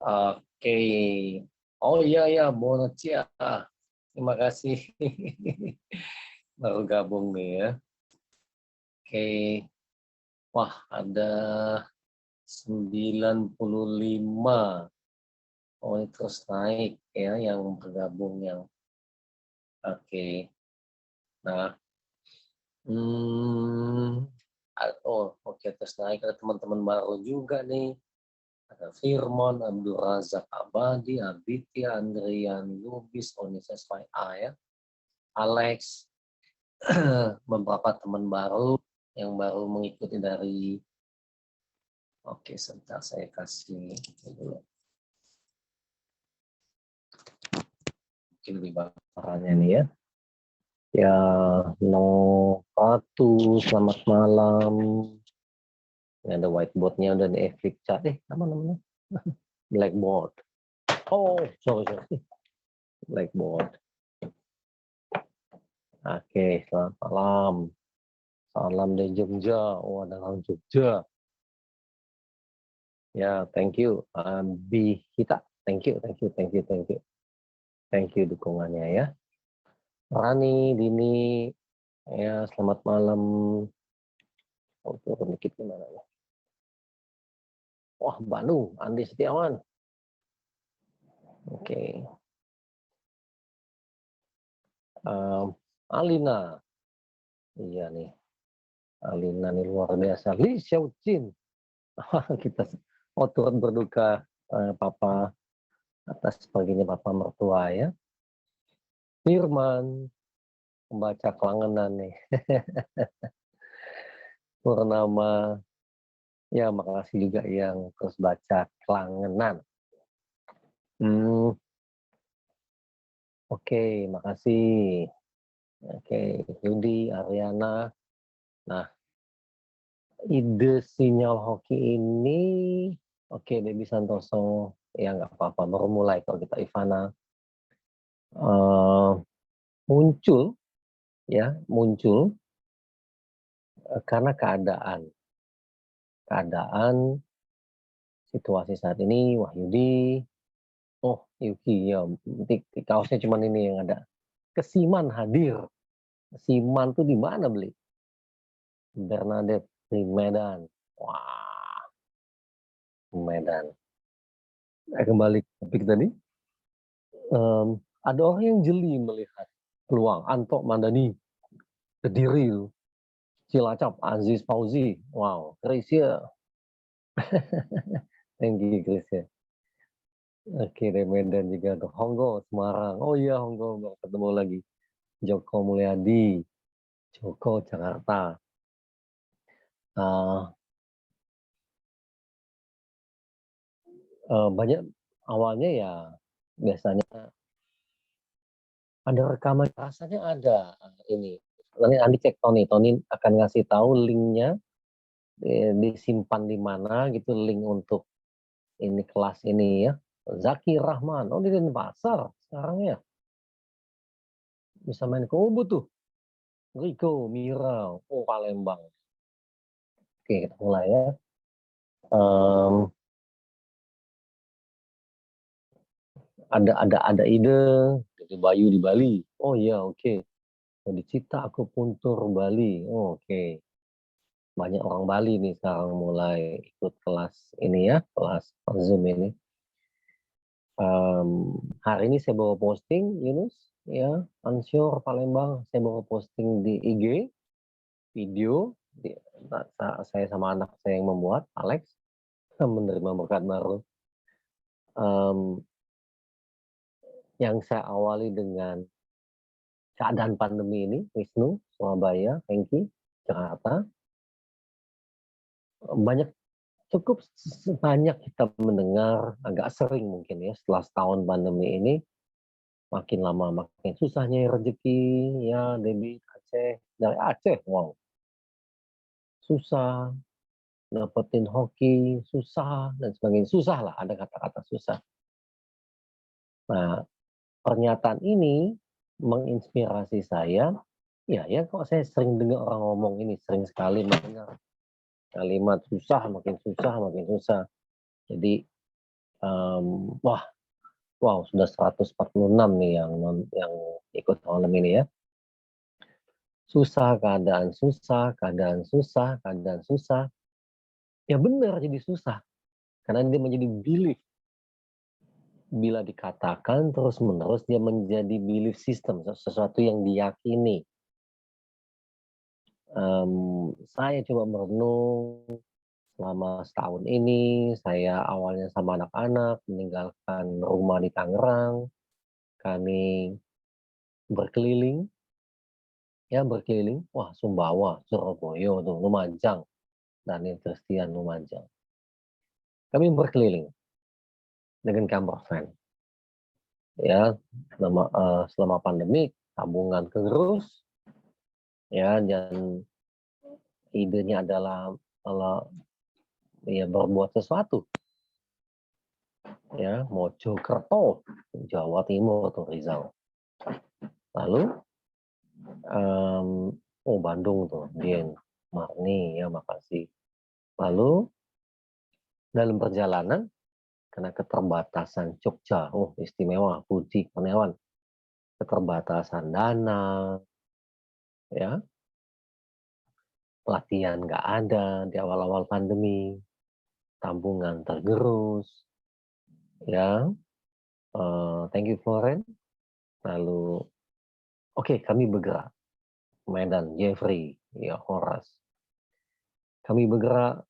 Oke. Oh iya ya, Bonocia. Terima kasih. Baru gabung nih ya. Oke. Wah, ada 95. Oh, ini terus naik ya yang bergabung yang. Oke. Nah, oh oke, terus naik ada teman-teman baru juga nih. Ada Firmon, Abdul Razak Abadi, Abitya, Andrian Lubis, Onises A ya, Alex, beberapa teman baru yang baru mengikuti dari. Oke, sebentar saya kasih dulu. Mungkin lebih bakarnya nih ya. Ya, No. 1, selamat malam. Ini ada whiteboardnya udah di Epic Chat. Apa namanya? Blackboard. Oh, sorry. Blackboard. Oke, selamat malam. Salam dari Jogja. Oh, ada orang Jogja. Ya, thank you. Bihita. Thank you. Thank you dukungannya ya. Rani, Dini, ya selamat malam. Oh, turun dikit gimana ya? Wah, Bandung, Andi Setiawan. Oke. Alina. Iya nih. Alina nih luar biasa. Li Xiaojin. Kita turut berduka Papa atas paginya Papa mertua ya. Firman, pembaca kelangenan nih. Purnama, ya makasih juga yang terus baca kelangenan. Oke, makasih. Oke, Yudi, Ariana. Nah, ide sinyal hoki ini, oke, Debbie Santoso, ya nggak apa-apa, baru mulai kalau kita Ivana. Muncul karena keadaan situasi saat ini. Wahyudi, oh Yuki ya, kaosnya cuma ini yang ada. Kesiman hadir. Kesiman tuh di mana beli? Bernadette di Medan. Wah, Medan. Kembali ke topik tadi. Ada orang yang jeli melihat peluang. Anto Mandani, Kediri, Cilacap, Aziz Fauzi. Wow, Gracia. Thank you, Gracia. Oke, dari Medan juga ada Honggo, Semarang. Oh iya, Honggo, baru ketemu lagi. Joko Mulyadi, Joko, Jakarta. Banyak awalnya ya biasanya ada rekaman, rasanya ada ini. Nanti cek Tony akan ngasih tahu linknya, disimpan di mana gitu, link untuk ini kelas ini ya. Zaki Rahman, oh di Denpasar sekarang ya, bisa main ke Ubud tuh. Rico Mira, oh Palembang. Oke, kita mulai ya. Ada ide dari Bayu di Bali. Oh iya, oke. Di Cita Akupuntur Bali. Oh, oke. Banyak orang Bali nih sekarang mulai ikut kelas ini ya, kelas Zoom ini. Hari ini saya bawa posting, Yunus, ya, Ansur Palembang, saya bawa posting di IG, video, saya sama anak saya yang membuat, Alex, menerima berkat baru. Yang saya awali dengan keadaan pandemi ini, Wisnu, Surabaya, Hengki, Jakarta. Cukup banyak kita mendengar, agak sering mungkin ya, setelah setahun pandemi ini, makin lama makin susahnya rezeki, ya Debbie Aceh, dari Aceh, wow. Susah, dapetin hoki, susah, dan sebagainya. Susah lah, ada kata-kata susah. Nah, pernyataan ini menginspirasi saya, ya kok saya sering dengar orang ngomong ini, sering sekali mendengar kalimat susah, makin susah, makin susah. Jadi Wah, wow, sudah 146 nih yang ikut malam ini ya. Susah, keadaan susah, keadaan susah, keadaan susah. Ya benar jadi susah, karena dia menjadi belief. Bila dikatakan terus-menerus dia menjadi belief system, sesuatu yang diyakini. Saya coba merenung selama setahun ini, saya awalnya sama anak-anak meninggalkan rumah di Tangerang, kami berkeliling, ya berkeliling, wah Sumbawa, Surabaya, tuh, Lumajang, dan Christian Lumajang. Kami berkeliling dengan camper van, ya selama pandemi, tabungan gerus, ya dan idenya adalah ya berbuat sesuatu, ya Mojokerto, Jawa Timur atau Rizal. Lalu Bandung tuh, Dieng, Marni, ya makasih. Lalu dalam perjalanan karena keterbatasan Jogja, istimewa, Budi Kurniawan, keterbatasan dana, ya latihan nggak ada di awal-awal pandemi, tabungan tergerus, ya thank you Floren. Lalu oke, kami bergerak Medan, Jeffrey, ya Horas. Kami bergerak,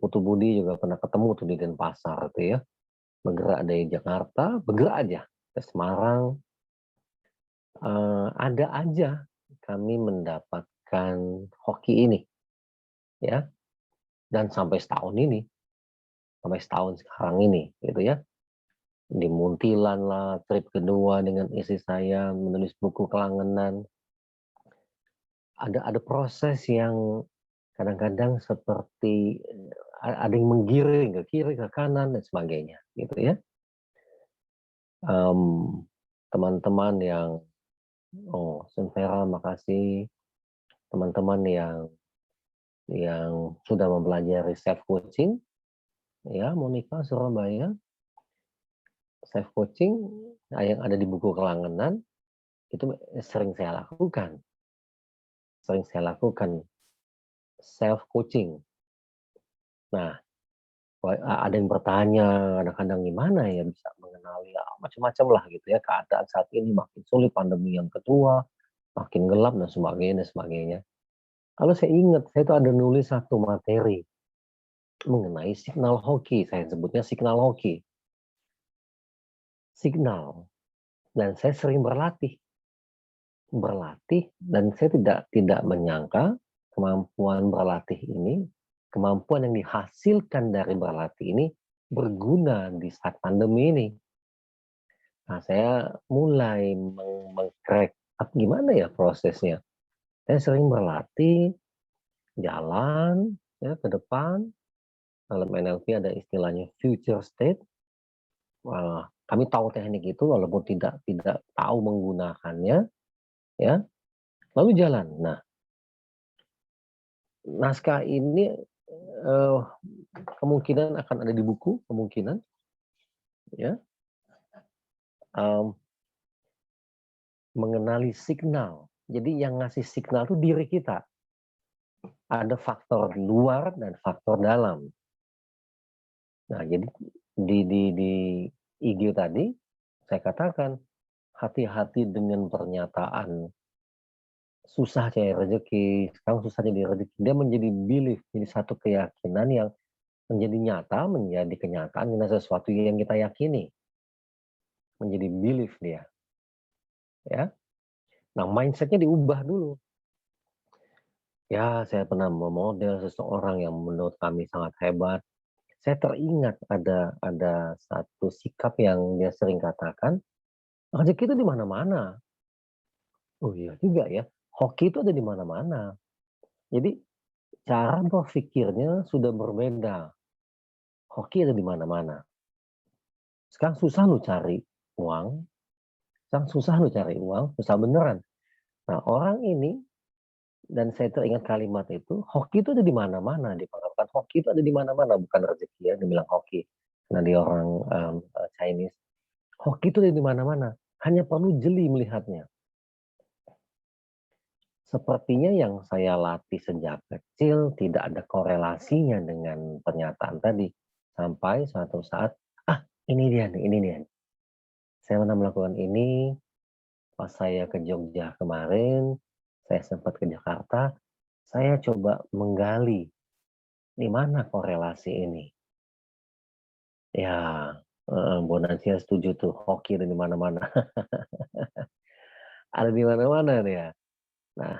Putu Budi juga pernah ketemu tuh di Denpasar tuh ya. Bergerak dari Jakarta, bergerak aja ke Semarang. Ada aja kami mendapatkan hoki ini, ya. Dan sampai setahun ini, sampai setahun sekarang ini, gitu ya. Di Muntilan lah, trip kedua dengan istri saya menulis buku kelangenan. Ada proses yang kadang-kadang seperti ada yang menggiring ke kiri, ke kanan, dan sebagainya, gitu ya. Teman-teman yang, Senvera, makasih. Teman-teman yang sudah mempelajari self coaching, ya Monica Surabaya, self coaching yang ada di buku kelangenan itu sering saya lakukan, self coaching. Nah, ada yang bertanya kadang-kadang gimana ya bisa mengenali macam-macam lah gitu ya, keadaan saat ini makin sulit, pandemi yang kedua makin gelap dan sebagainya. Kalau saya ingat, saya itu ada nulis satu materi mengenai signal hoki, saya sebutnya signal hoki. Signal. Dan saya sering berlatih dan saya tidak menyangka kemampuan berlatih ini, kemampuan yang dihasilkan dari berlatih ini berguna di saat pandemi ini. Nah, saya mulai meng-crack gimana ya prosesnya. Saya sering berlatih, jalan ya ke depan. Dalam NLP ada istilahnya future state. Kami tahu teknik itu walaupun tidak tahu menggunakannya, ya. Lalu jalan. Nah, naskah ini kemungkinan akan ada di buku, kemungkinan, ya. Mengenali signal. Jadi yang ngasih signal itu diri kita. Ada faktor luar dan faktor dalam. Nah, jadi di IG tadi saya katakan hati-hati dengan pernyataan susah cari rezeki, sekarang susah jadi rezeki. Dia menjadi belief, jadi satu keyakinan yang menjadi nyata, menjadi kenyataan dengan sesuatu yang kita yakini. Menjadi belief dia. Ya. Nah, mindsetnya diubah dulu. Ya, saya pernah memodel seseorang yang menurut kami sangat hebat. Saya teringat ada satu sikap yang dia sering katakan, rezeki itu di mana-mana. Oh iya juga ya, hoki itu ada di mana-mana. Jadi cara berpikirnya sudah berbeda. Hoki ada di mana-mana. Sekarang susah lu cari uang, susah beneran. Nah, orang ini, dan saya teringat kalimat itu, hoki itu ada di mana-mana. Dipanggapkan hoki itu ada di mana-mana, bukan rezeki ya, dibilang hoki. karena dia orang Chinese. Hoki itu ada di mana-mana, hanya perlu jeli melihatnya. Sepertinya yang saya latih sejak kecil tidak ada korelasinya dengan pernyataan tadi. Sampai suatu saat, ini dia nih, ini dia. Saya pernah melakukan ini pas saya ke Jogja kemarin, saya sempat ke Jakarta, saya coba menggali di mana korelasi ini. Ya, Bonansia setuju tuh, hoki ada di mana-mana. Ada di mana-mana nih ya. Nah,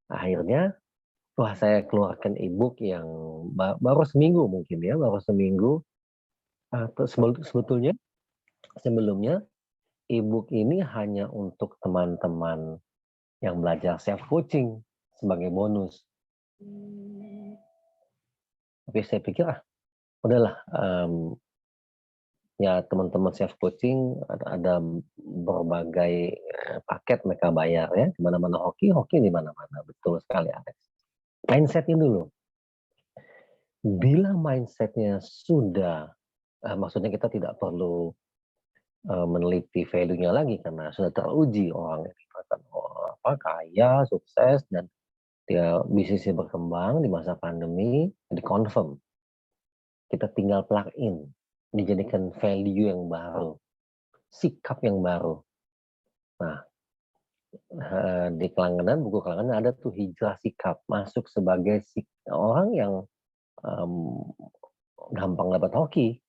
akhirnya saya keluarkan e-book yang baru seminggu mungkin ya, baru seminggu. Sebetulnya sebelumnya e-book ini hanya untuk teman-teman yang belajar self coaching sebagai bonus. Tapi saya pikir udahlah, ya teman-teman self coaching ada berbagai paket mereka bayar ya, di mana-mana hoki di mana-mana, betul sekali Alex. Mindsetnya dulu. Bila mindsetnya sudah, maksudnya kita tidak perlu meneliti value-nya lagi karena sudah teruji orang yang kaya, sukses, dan dia bisnisnya berkembang di masa pandemi, jadi confirm. Kita tinggal plug in, dijadikan value yang baru, sikap yang baru. Nah, di buku kelanganan ada tuh hijrah sikap, masuk sebagai orang yang gampang dapat hoki,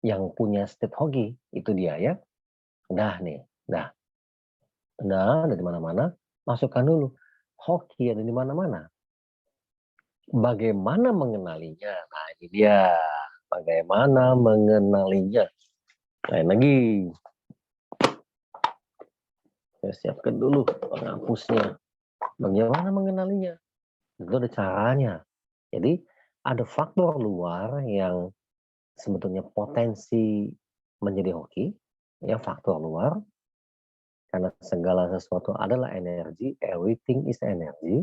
yang punya state hoki, itu dia ya. Udah ada di mana-mana, masukkan dulu. Hoki ada di mana-mana. Bagaimana mengenalinya? Nah, ini dia. Bagaimana mengenalinya? Lain lagi. Saya siapkan dulu penghapusnya. Bagaimana mengenalinya? Itu ada caranya. Jadi, ada faktor luar yang sebetulnya potensi menjadi hoki. Ya, faktor luar. Karena segala sesuatu adalah energi. Everything is energy.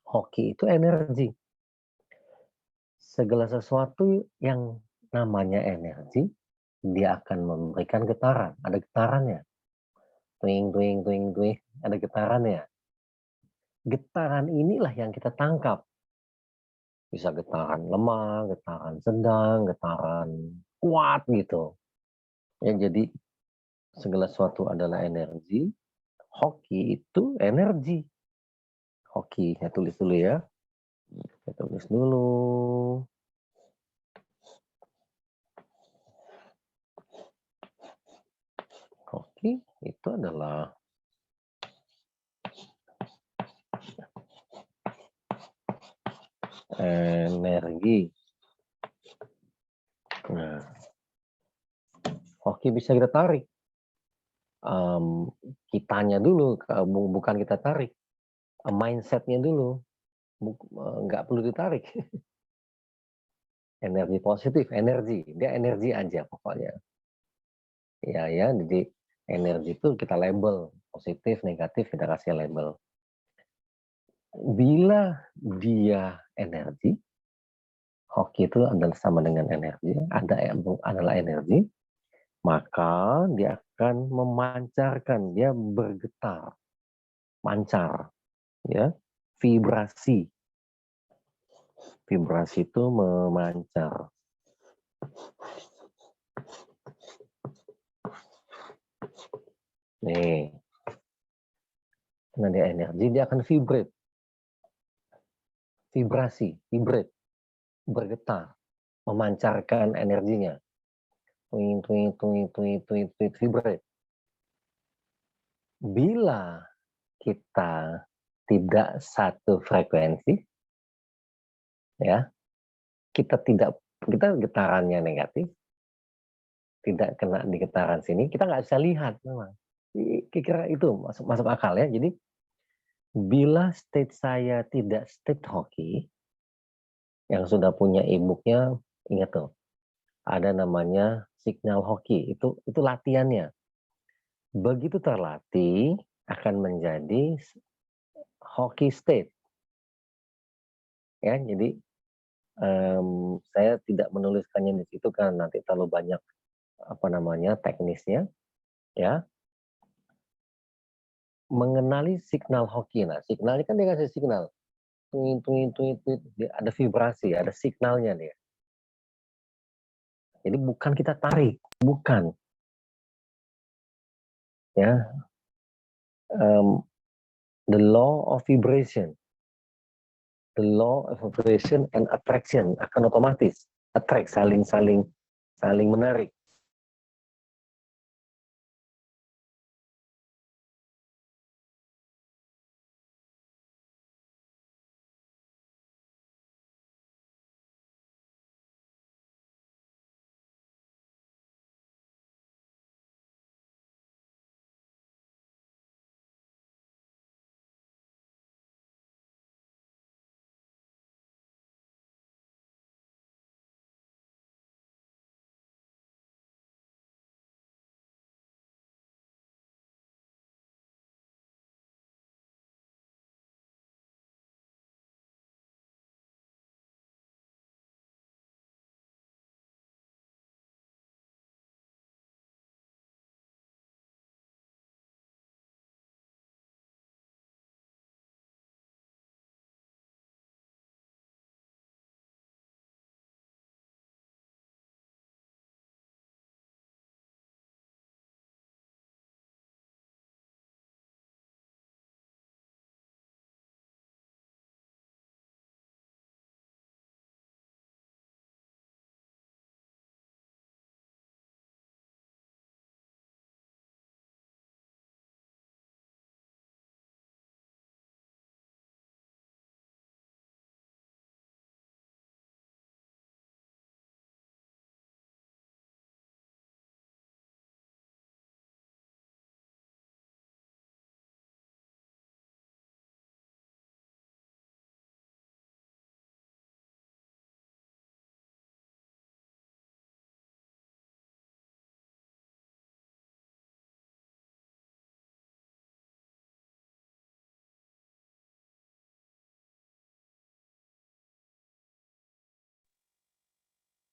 Hoki itu energi. Segala sesuatu yang namanya energi, dia akan memberikan getaran. Ada getarannya. Twing, twing, twing, twing. Ada getarannya. Getaran inilah yang kita tangkap. Bisa getaran lemah, getaran sedang, getaran kuat gitu. Ya, jadi segala sesuatu adalah energi. Hoki itu energi. Hoki, saya tulis dulu ya. Saya tulis dulu. Hoki itu adalah energi. Nah, hoki bisa kita tarik. Kitanya dulu, bukan kita tarik. Mindsetnya dulu, nggak perlu ditarik. Energi positif, dia energi aja pokoknya. Ya, jadi energi itu kita label, positif, negatif, kita kasih label. Bila dia energi, hoki itu adalah sama dengan energi, adalah energi, maka dia akan memancarkan, dia bergetar, mancar, ya, vibrasi. Vibrasi itu memancar. Nih, karena dia energi, dia akan vibrate. Vibrasi, vibrate, bergetar, memancarkan energinya. Twing, twing, twing, twing, twing, twing, vibrate. Bila kita tidak satu frekuensi, ya, kita getarannya negatif, tidak kena di getaran sini, kita nggak bisa lihat memang. Kira-kira itu masuk akal ya. Jadi bila state saya tidak state hoki, yang sudah punya e-booknya, ingat tuh, ada namanya signal hoki. Itu latihannya. Begitu terlatih, akan menjadi hoki state. Ya, jadi saya tidak menuliskannya di situ karena nanti terlalu banyak teknisnya, ya. Mengenali signal hoki. Nah, signalnya kan dia kasih signal, tuing tuing tuing tuing, ada vibrasi, ada signalnya dia. Jadi bukan kita tarik, bukan. Ya, the law of vibration, and attraction akan otomatis attract, saling menarik.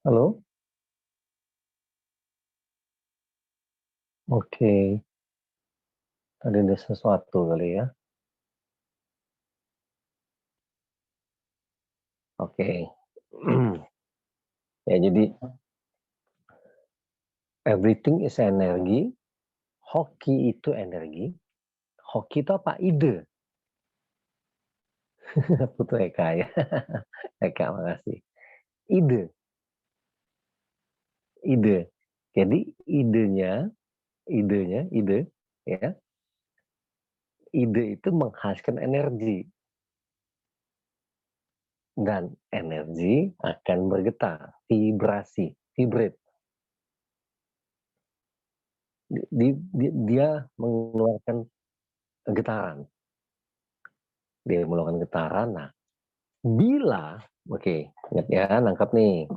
Halo? Oke. Tadi ada sesuatu kali ya. Oke. Ya, jadi everything is energi. Hoki itu energi. Hoki itu apa? Ide. Putu Eka ya. Eka, makasih. Ide. Jadi ide, ya. Ide itu menghasilkan energi. Dan energi akan bergetar, vibrasi, vibrate. Dia mengeluarkan getaran. Nah, bila, ingat ya, nangkap nih.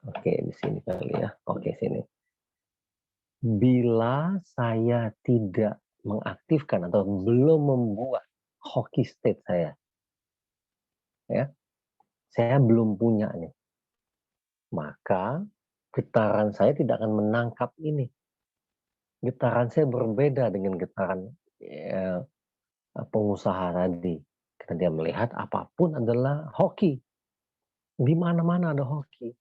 Oke, di sini kali ya. Oke, sini. Bila saya tidak mengaktifkan atau belum membuat hoki state saya, ya, saya belum punya nih, maka getaran saya tidak akan menangkap ini. Getaran saya berbeda dengan getaran ya, pengusaha tadi. Karena dia melihat apapun adalah hoki. Di mana-mana ada hoki.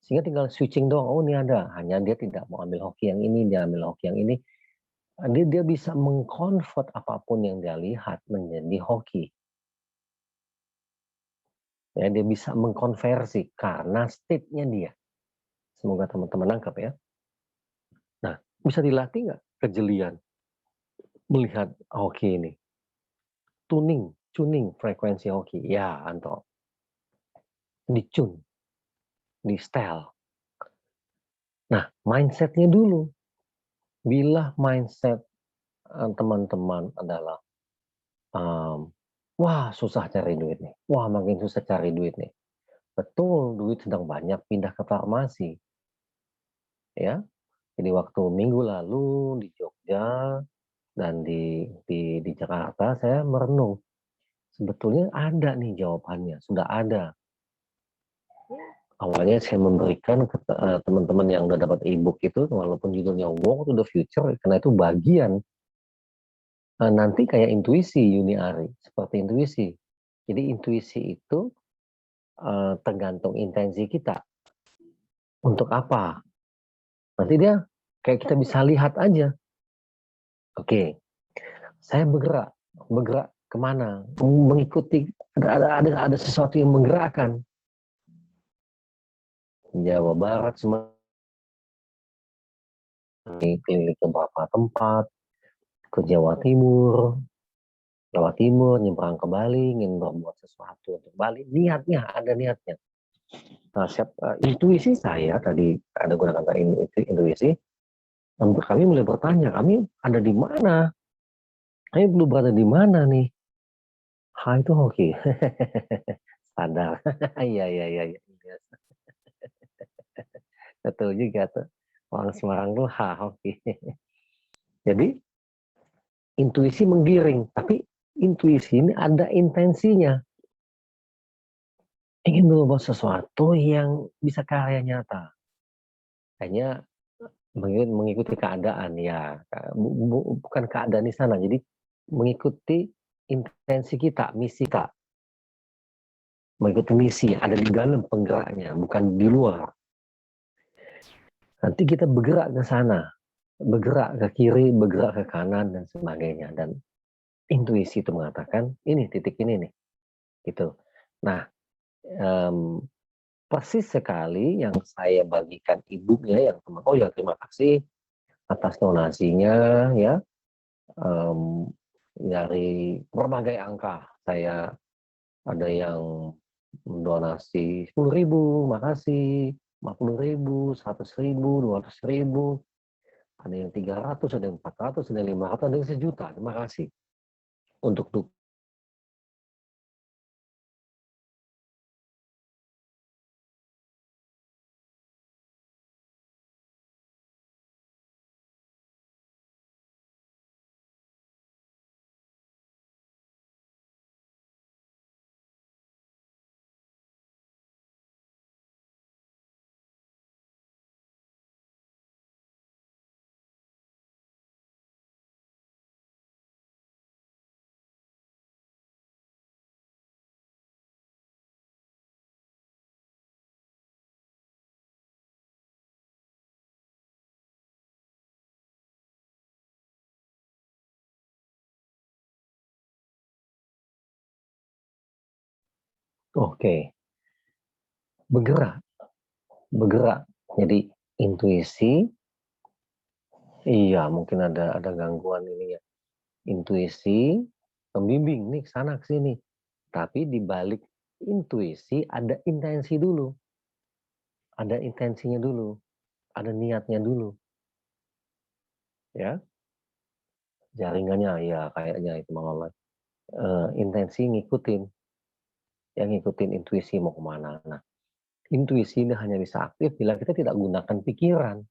Sehingga tinggal switching doang. Oh, ini ada. Hanya dia tidak mau ambil hoki yang ini, dia ambil hoki yang ini. Dia bisa mengkonvert apapun yang dia lihat menjadi hoki. Ya, dia bisa mengkonversi karena state-nya dia. Semoga teman-teman nangkap ya. Nah, bisa dilatih nggak kejelian melihat hoki ini? Tuning frekuensi hoki. Ya, Anto. Di-tune, di-style. Nah, mindset-nya dulu. Bila mindset teman-teman adalah wah, susah cari duit nih. Wah, makin susah cari duit nih. Betul, duit sedang banyak pindah ke farmasi. Ya, jadi waktu minggu lalu di Jogja dan di Jakarta saya merenung. Sebetulnya ada nih jawabannya, sudah ada. Awalnya saya memberikan ke teman-teman yang udah dapat e-book itu, walaupun judulnya Walk to the Future, karena itu bagian nanti kayak intuisi Yuni Ari, seperti intuisi. Jadi intuisi itu tergantung intensi kita. Untuk apa? Nanti dia kayak kita bisa lihat aja. Oke, saya bergerak kemana? Mengikuti ada sesuatu yang menggerakkan. Jawa Barat, keliling ke beberapa tempat, ke Jawa Timur, nyebrang ke Bali, ingin berbuat sesuatu untuk Bali. Niatnya, ada niatnya. Nah, intuisi saya tadi ada gunakan kata intuisi. Kami mulai bertanya, kami ada di mana? Kami belum berada di mana nih? Itu hoki. Sadar. Iya, iya, iya. Betul juga tuh. Orang Semarang tuh hoki. Jadi, intuisi menggiring. Tapi intuisi ini ada intensinya. Ingin berbuat sesuatu yang bisa karya nyata. Hanya mengikuti keadaan ya, bukan keadaan di sana. Jadi mengikuti intensi kita, misi kita. Mengikuti misi, ada di dalam penggeraknya, bukan di luar. Nanti kita bergerak ke sana, bergerak ke kiri, bergerak ke kanan, dan sebagainya. Dan intuisi itu mengatakan, ini titik ini nih. Gitu. Nah, persis sekali yang saya bagikan e-booknya yang oh ya terima kasih atas donasinya ya, dari berbagai angka. Saya ada yang donasi 10.000, makasih, 50.000, 100.000, 200.000, ada yang 300, ada yang 400, ada yang 500, ada yang 1 juta. Terima kasih untuk Oke, bergerak, bergerak. Jadi intuisi, iya mungkin ada gangguan ini ya. Intuisi, pembimbing nih sana ke sini. Tapi di balik intuisi ada intensi dulu. Ada intensinya dulu, ada niatnya dulu. Ya, jaringannya ya kayaknya itu mengolah. Intensi ngikutin, yang ngikutin intuisi mau kemana. Nah, intuisi ini hanya bisa aktif bila kita tidak gunakan pikiran,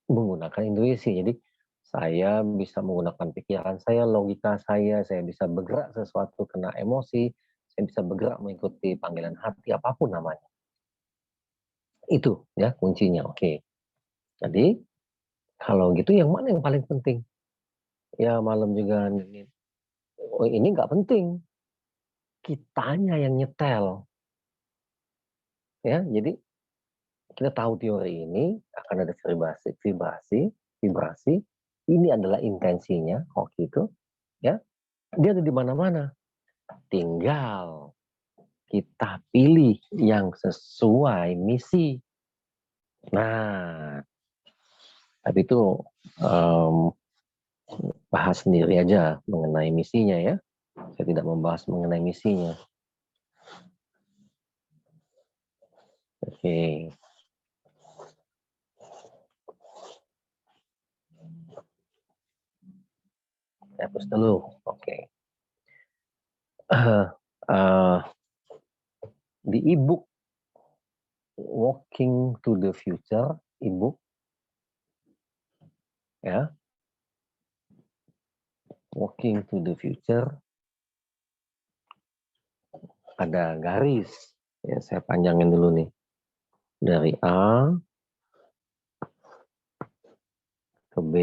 menggunakan intuisi. Jadi saya bisa menggunakan pikiran saya, logika saya bisa bergerak sesuatu kena emosi, saya bisa bergerak mengikuti panggilan hati, apapun namanya. Itu ya kuncinya. Oke. Jadi kalau gitu yang mana yang paling penting? Ya malam juga oh, ini nggak penting. Kitanya yang nyetel. Ya, jadi kita tahu teori ini akan ada vibrasi. Ini adalah intensinya, hoki itu. Ya, dia ada di mana-mana. Tinggal kita pilih yang sesuai misi. Nah, tapi itu bahas sendiri aja mengenai misinya ya. Saya tidak membahas mengenai misinya. Oke. Hapus dulu. Oke. Di e-book Walking to the Future e-book ya, Walking to the Future ada garis. Ya, saya panjangin dulu nih. Dari A ke B.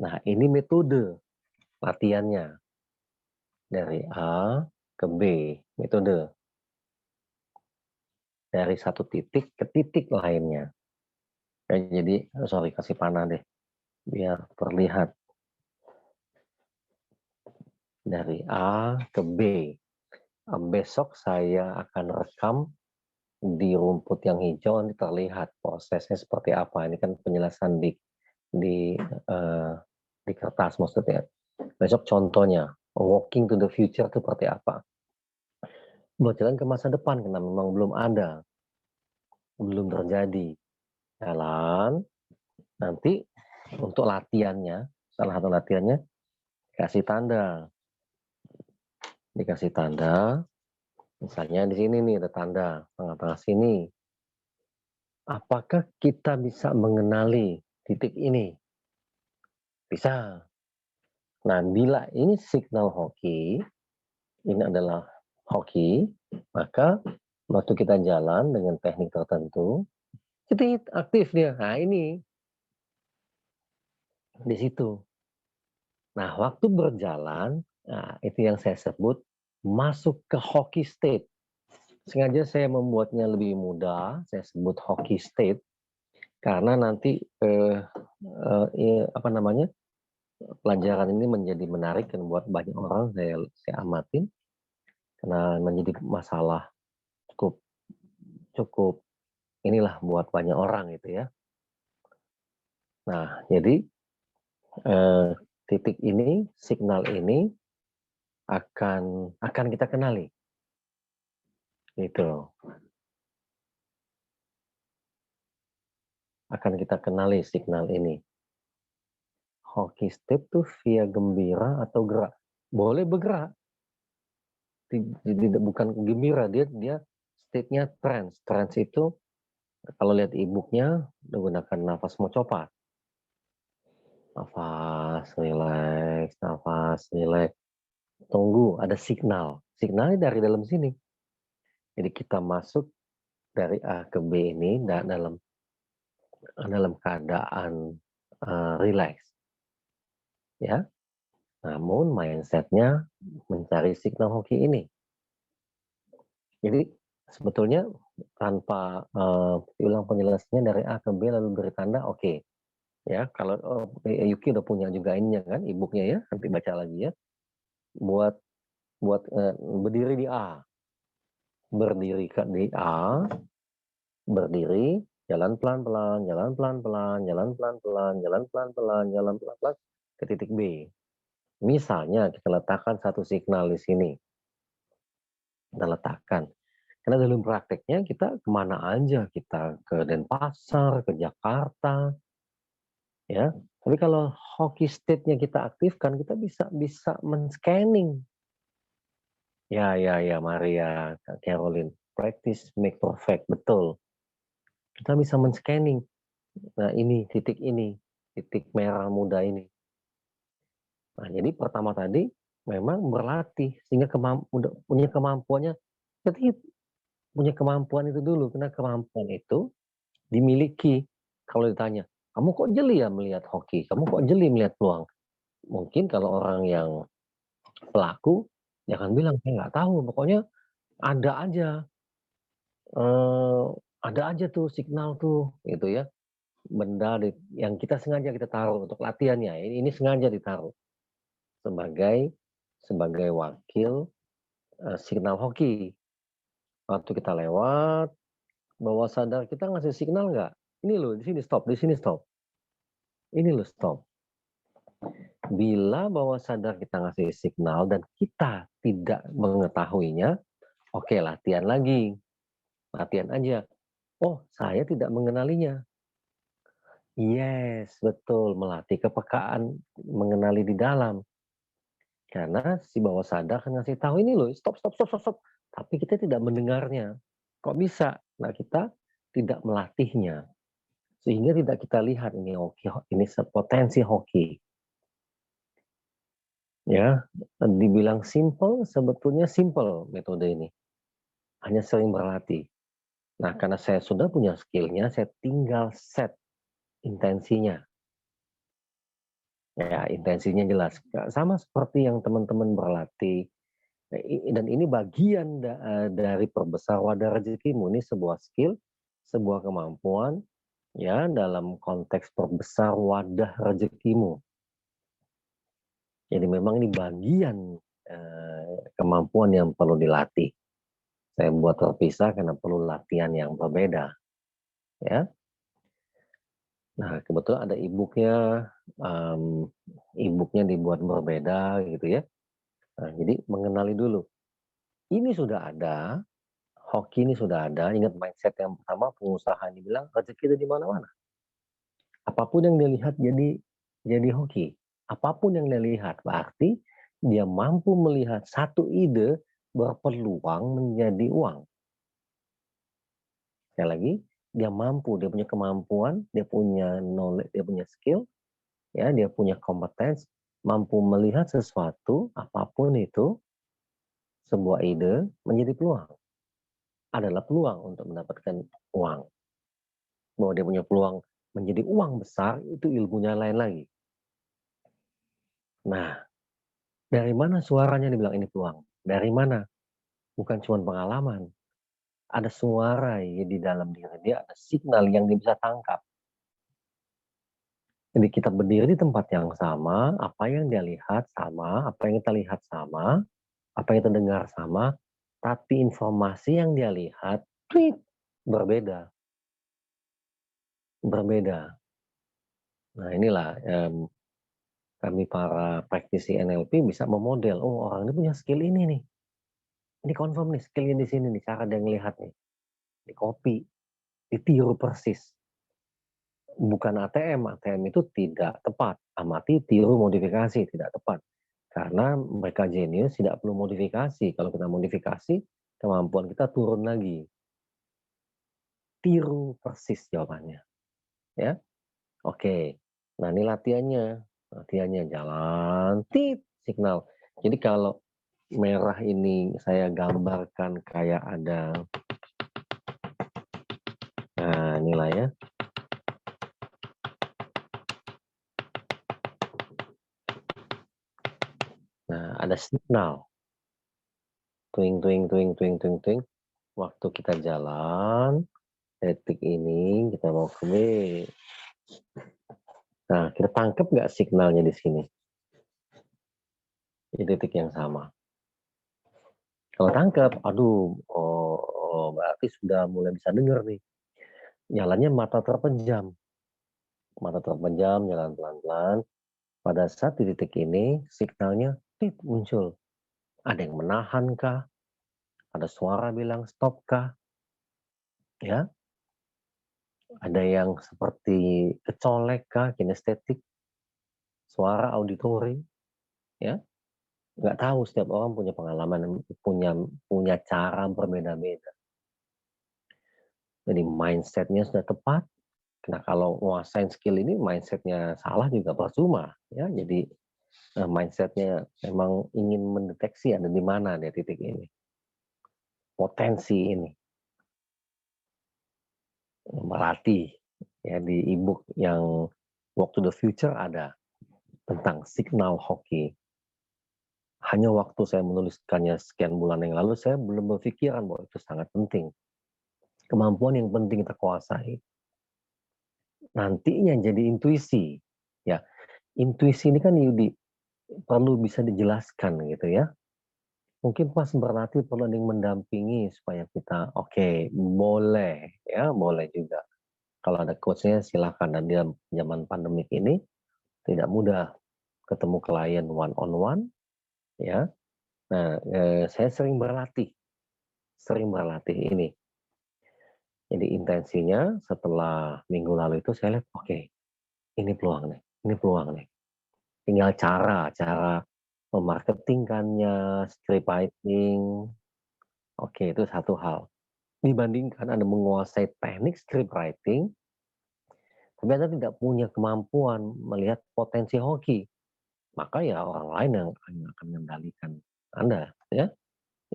Nah, ini metode latihannya. Dari A ke B, metode. Dari satu titik ke titik lainnya. Jadi, sorry, kasih panah deh. Biar terlihat. Dari A ke B. Besok saya akan rekam di rumput yang hijau, nanti terlihat prosesnya seperti apa. Ini kan penjelasan di uh, di kertas maksudnya. Besok contohnya, walking to the future itu seperti apa. Berjalan ke masa depan, karena memang belum ada, belum terjadi. Jalan, nanti untuk latihannya, salah satu latihannya, kasih tanda. Dikasih tanda, misalnya di sini nih ada tanda, tengah-tengah sini. Apakah kita bisa mengenali titik ini? Bisa. Nah, bila ini signal hoki, ini adalah hoki, maka waktu kita jalan dengan teknik tertentu, itu aktif dia. Nah, ini di situ. Nah, waktu berjalan, nah, itu yang saya sebut masuk ke hoki state. Sengaja saya membuatnya lebih mudah, saya sebut hoki state, karena nanti apa namanya, pelajaran ini menjadi menarik dan buat banyak orang saya amatin, karena menjadi masalah cukup cukup inilah buat banyak orang gitu ya. Nah, jadi titik ini, signal ini akan kita kenali, gitu. Akan kita kenali signal ini. Hoki state tuh via gembira atau gerak. Boleh bergerak, bukan gembira, dia state-nya trance. Trance itu kalau lihat e-book-nya menggunakan nafas mencopat. Nafas, relax. Tunggu, ada signal. Signalnya dari dalam sini. Jadi kita masuk dari A ke B ini dalam keadaan relax. Ya, namun mindset-nya mencari signal hoki ini. Jadi sebetulnya tanpa ulang penjelasannya dari A ke B lalu beri tanda, oke. Ya, kalau Yuki udah punya juga ininya kan, e-booknya ya, nanti baca lagi ya. Buat berdiri di A, berdiri di A, berdiri, jalan pelan-pelan, jalan pelan-pelan, jalan pelan-pelan, jalan pelan-pelan, jalan pelan-pelan ke titik B. Misalnya kita letakkan satu signal di sini, kita letakkan. Karena dalam prakteknya kita kemana aja, kita ke Denpasar, ke Jakarta, ya. Tapi kalau hoki state-nya kita aktifkan, kita bisa men-scanning. Ya, Maria, Kak Caroline. Practice make perfect, betul. Kita bisa men-scanning. Nah, titik merah muda ini. Nah, jadi pertama tadi memang berlatih sehingga punya kemampuannya. Jadi punya kemampuan itu dulu, karena kemampuan itu dimiliki. Kalau ditanya, kamu kok jeli ya melihat hoki? Kamu kok jeli melihat peluang? Mungkin kalau orang yang pelaku, dia akan bilang, saya nggak tahu, pokoknya ada aja. Ada aja tuh signal tuh, gitu ya. Benda yang kita sengaja kita taruh untuk latihannya. Ini sengaja ditaruh sebagai wakil signal hoki. Waktu kita lewat, bawah sadar kita ngasih signal nggak? Ini loh, di sini stop, di sini stop. Ini loh stop. Bila bawah sadar kita ngasih signal dan kita tidak mengetahuinya, oke, latihan lagi. Latihan aja. Oh, saya tidak mengenalinya. Yes, betul. Melatih kepekaan, mengenali di dalam. Karena si bawah sadar kan ngasih tahu ini loh, stop. Tapi kita tidak mendengarnya. Kok bisa? Nah, kita tidak melatihnya. Sehingga tidak kita lihat ini hoki, ini potensi hoki. Ya, dibilang simple, sebetulnya simple metode ini. Hanya sering berlatih. Nah, karena saya sudah punya skill-nya, saya tinggal set intensinya. Ya, intensinya jelas. Sama seperti yang teman-teman berlatih. Dan ini bagian dari perbesar wadah rezekimu. Ini sebuah skill, sebuah kemampuan, ya, dalam konteks perbesar wadah rezekimu. Jadi memang ini bagian kemampuan yang perlu dilatih. Saya buat terpisah karena perlu latihan yang berbeda, ya. Nah, kebetulan ada e-booknya dibuat berbeda gitu ya. Nah, jadi mengenali dulu. Ini sudah ada, hoki ini sudah ada. Ingat mindset yang pertama, pengusaha ini bilang rezeki itu di mana-mana. Apapun yang dia lihat jadi hoki. Apapun yang dia lihat berarti dia mampu melihat satu ide berpeluang menjadi uang. Sekali lagi, dia mampu, dia punya kemampuan, dia punya knowledge, dia punya skill, ya, dia punya kompetensi, mampu melihat sesuatu, apapun itu, sebuah ide menjadi peluang. Adalah peluang untuk mendapatkan uang. Bahwa dia punya peluang menjadi uang besar, itu ilmunya lain lagi. Nah, dari mana suaranya dibilang ini peluang? Dari mana? Bukan cuma pengalaman. Ada suara ya, di dalam diri dia, ada signal yang dia bisa tangkap. Jadi kita berdiri di tempat yang sama, apa yang dia lihat sama, apa yang kita lihat sama, apa yang kita dengar sama, tapi informasi yang dia lihat berbeda. Berbeda. Nah inilah kami para praktisi NLP bisa memodel, oh orang ini punya skill ini nih. Ini confirm nih skillnya di sini nih, cara dia ngelihat nih. Di copy, ditiru persis. Bukan ATM itu tidak tepat. Amati, tiru, modifikasi, tidak tepat. Karena mereka jenius tidak perlu modifikasi. Kalau kita modifikasi, kemampuan kita turun lagi. Tiru persis jawabannya. Ya, oke. Nah ini latihannya. Latihannya jalan, tit, signal. Jadi kalau merah ini saya gambarkan kayak ada, nah inilah ya. Nah ada signal. Twing, twing, twing, twing, twing, twing. Waktu kita jalan, detik ini kita mau ke B. Nah, kita tangkap nggak signalnya di sini? Di titik yang sama. Kalau tangkap, aduh, berarti sudah mulai bisa dengar nih. Jalannya mata terpejam. Mata terpejam, jalan pelan-pelan. Pada saat di titik ini, signalnya muncul. Ada yang menahan kah? Ada suara bilang stop kah? Ya, ada yang seperti kecolek kah, kinestetik, suara auditory, ya. Nggak tahu, setiap orang punya pengalaman, punya cara berbeda-beda. Jadi mindsetnya sudah tepat. Nah kalau nguasain skill ini mindsetnya salah juga percuma, ya. Jadi mindsetnya memang ingin mendeteksi ada di mana dia titik ini, potensi ini, melatih. Ya di e-book yang Walk to the Future ada tentang signal hoki. Hanya waktu saya menuliskannya sekian bulan yang lalu, saya belum berpikiran bahwa itu sangat penting. Kemampuan yang penting kita kuasai. Nantinya jadi intuisi. Ya, intuisi ini kan perlu bisa dijelaskan gitu ya. Mungkin pas berlatih perlu ada yang mendampingi supaya kita oke, boleh ya, boleh juga. Kalau ada coachnya silakan. Dan di zaman pandemik ini tidak mudah ketemu klien one on one, ya. Nah, saya sering berlatih ini. Jadi intensinya setelah minggu lalu itu saya lihat, oke, ini peluang nih, ini peluang nih. Tinggal cara memarketingkannya, script writing, oke itu satu hal. Dibandingkan Anda menguasai teknik script writing, tapi Anda tidak punya kemampuan melihat potensi hoki, maka ya orang lain yang akan mengendalikan Anda, ya.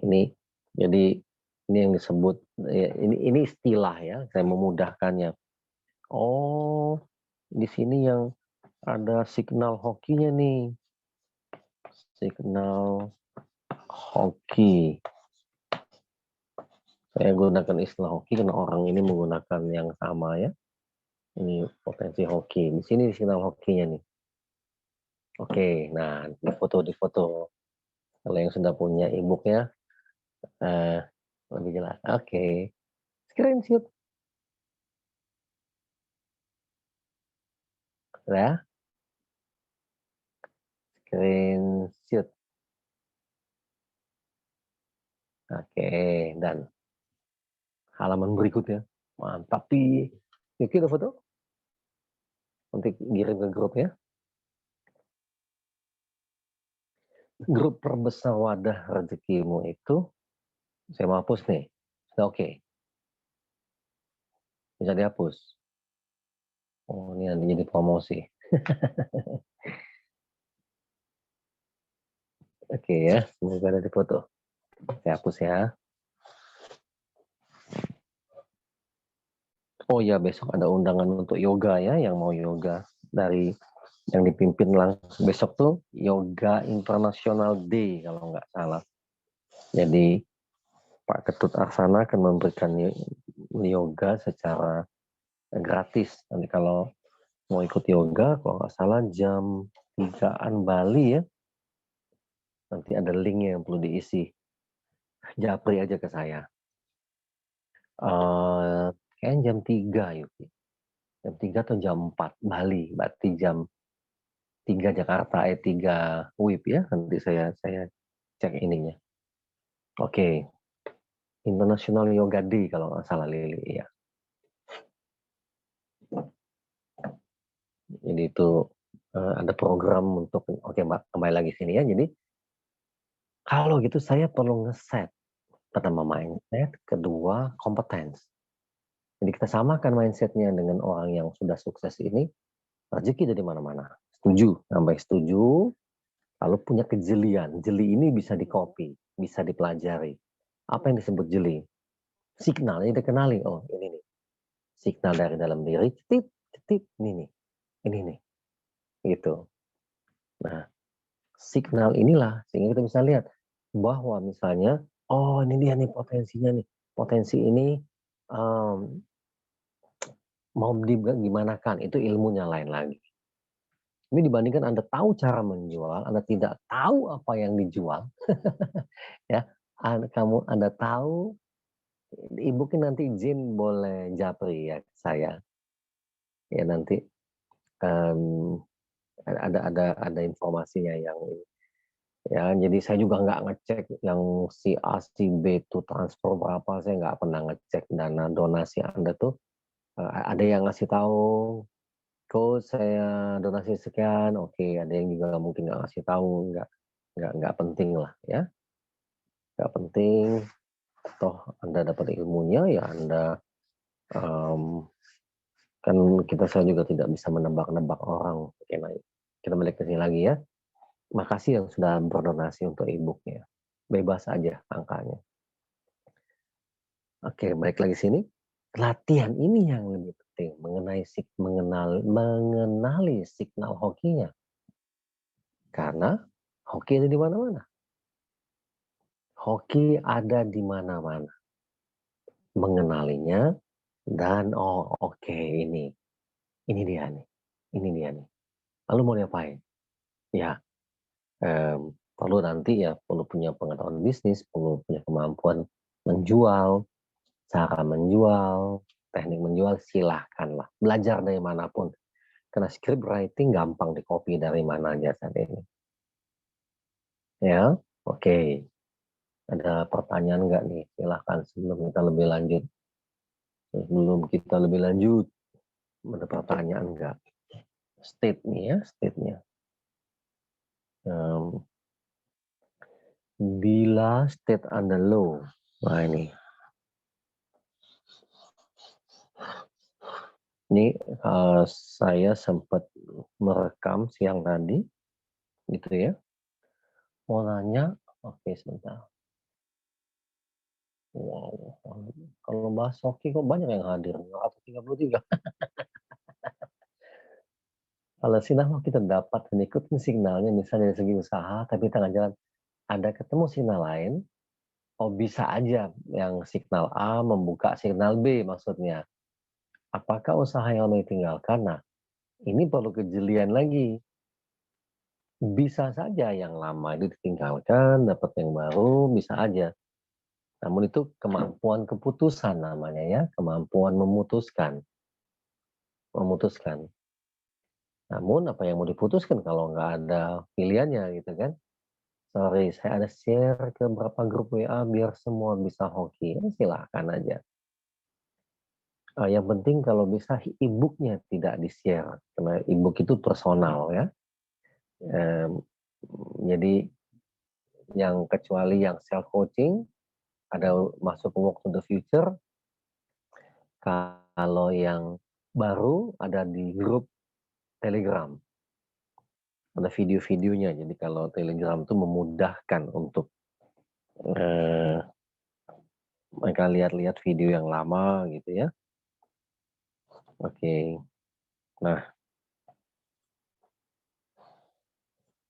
Ini jadi ini yang disebut ya, ini istilah ya, saya memudahkannya. Oh, di sini yang ada signal hokinya nih. Signal hoki. Saya gunakan istilah hoki karena orang ini menggunakan yang sama ya. Ini potensi hoki. Di sini signal hokinya nih. Oke, nah di foto. Kalau yang sudah punya e-booknya lebih jelas. Oke, screenshot ya, screenshot. Oke, dan halaman berikutnya. Mantap di. Yuk kita foto. Nanti kirim ke grup ya. Grup perbesar wadah rezekimu itu saya mau hapus nih. Sudah oke. Bisa dihapus. Oh, ini nanti jadi promosi. Oke ya, semoga ada di foto. Saya hapus ya. Oh ya, besok ada undangan untuk yoga ya, yang mau yoga dari yang dipimpin langsung besok tuh Yoga International Day kalau nggak salah. Jadi Pak Ketut Arsana akan memberikan yoga secara gratis. Nanti kalau mau ikut yoga, kalau nggak salah jam 3-an Bali ya. Nanti ada linknya yang perlu diisi. Japri aja ke saya. Kayaknya jam 3 yuk. Jam 3 atau jam 4 Bali. Berarti jam 3 Jakarta, 3 WIB ya. Nanti saya cek ininya. Oke. International Yoga Day kalau nggak salah Lili ya. Jadi itu ada program untuk oke Mbak kembali lagi sini ya. Jadi kalau gitu saya perlu ngeset pertama mindset, kedua kompetens. Jadi kita samakan mindsetnya dengan orang yang sudah sukses ini, rezeki dari mana-mana. Setuju, sampai setuju. Lalu punya kejelian. Jeli ini bisa dikopi, bisa dipelajari. Apa yang disebut jeli? Signal, ini dikenali. Oh ini nih. Signal dari dalam diri, cetip, cetip, ini nih. Gitu. Nah, signal inilah sehingga kita bisa lihat bahwa misalnya, oh ini dia nih potensinya nih. Potensi ini um, mau digimanakan, itu ilmunya lain lagi. Ini dibandingkan Anda tahu cara menjual, Anda tidak tahu apa yang dijual, ya, Anda tahu, e-booknya nanti izin boleh japri ya saya, ya nanti um, ada informasinya yang ya jadi saya juga nggak ngecek yang si A si B itu transfer berapa, saya nggak pernah ngecek dana donasi Anda tuh ada yang ngasih tahu kok saya donasi sekian, oke ada yang juga mungkin nggak ngasih tahu, nggak penting lah ya, nggak penting, toh Anda dapat ilmunya ya Anda um, kan saya juga tidak bisa menebak-nebak orang. Oke, nah, kita balik ke sini lagi ya. Makasih yang sudah berdonasi untuk e-booknya. Bebas aja angkanya. Oke, balik lagi sini. Latihan ini yang lebih penting mengenali signal hokinya. Karena hoki ada di mana-mana. Hoki ada di mana-mana. Mengenalinya dan oh oke ini dia nih. Ini dia nih. Lalu mau diapain? Ya, perlu nanti ya perlu punya pengetahuan bisnis, perlu punya kemampuan menjual, cara menjual, teknik menjual, silahkanlah. Belajar dari manapun. Karena script writing gampang di-copy dari mana aja saat ini. Ya, oke. Ada pertanyaan nggak nih? Silahkan sebelum kita lebih lanjut. Ada pertanyaan nggak? State nih ya, state-nya. Bila state Anda low, nah ini. Ini saya sempat merekam siang tadi, gitu ya. Mau nanya, oke sebentar. Wow, kalau bahas hoki kok banyak yang hadir, atau 33. Kalau sinyal kita dapat mengikuti signalnya, misalnya dari segi usaha, tapi tengah jalan ada ketemu sinyal lain, oh bisa aja yang signal A membuka signal B maksudnya. Apakah usaha yang mau ditinggalkan? Nah, ini perlu kejelian lagi. Bisa saja yang lama itu ditinggalkan, dapat yang baru, bisa aja. Namun itu kemampuan keputusan namanya ya, kemampuan memutuskan. Memutuskan. Namun apa yang mau diputuskan kalau nggak ada pilihannya gitu kan? Sorry, saya ada share ke beberapa grup WA biar semua bisa hoki. Silahkan aja. Yang penting kalau bisa e-booknya tidak di-share. Karena e-book itu personal ya. Jadi yang kecuali yang self coaching ada masuk ke Walk to the Future. Kalau yang baru ada di grup Telegram. Ada video-videonya. Jadi kalau Telegram itu memudahkan untuk mereka lihat-lihat video yang lama gitu ya. Oke. Nah,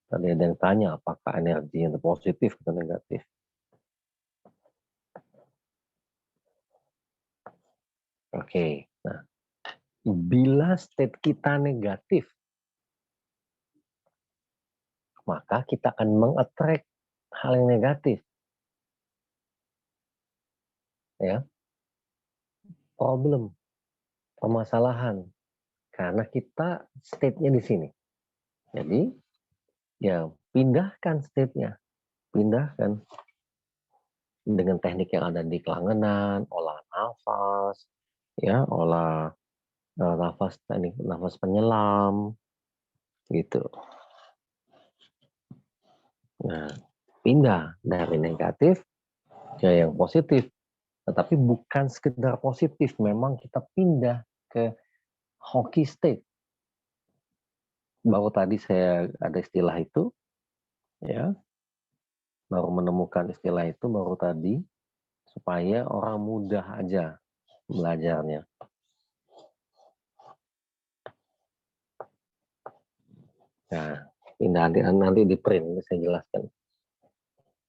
tadi ada yang tanya apakah energi yang positif atau negatif. Oke. Nah, bila state kita negatif, maka kita akan mengattract hal yang negatif. Ya, problem, permasalahan. Karena kita state-nya di sini. Jadi, ya pindahkan state-nya. Pindahkan dengan teknik yang ada di kelangenan, olah nafas, ya, olah nafas teknik nafas penyelam, gitu. Nah, pindah dari negatif ke yang positif. Tetapi bukan sekedar positif, memang kita pindah ke hockey state. Baru tadi saya ada istilah itu, ya, baru menemukan istilah itu baru tadi, supaya orang mudah aja belajarnya. Nah, pindah nanti di print, saya jelaskan.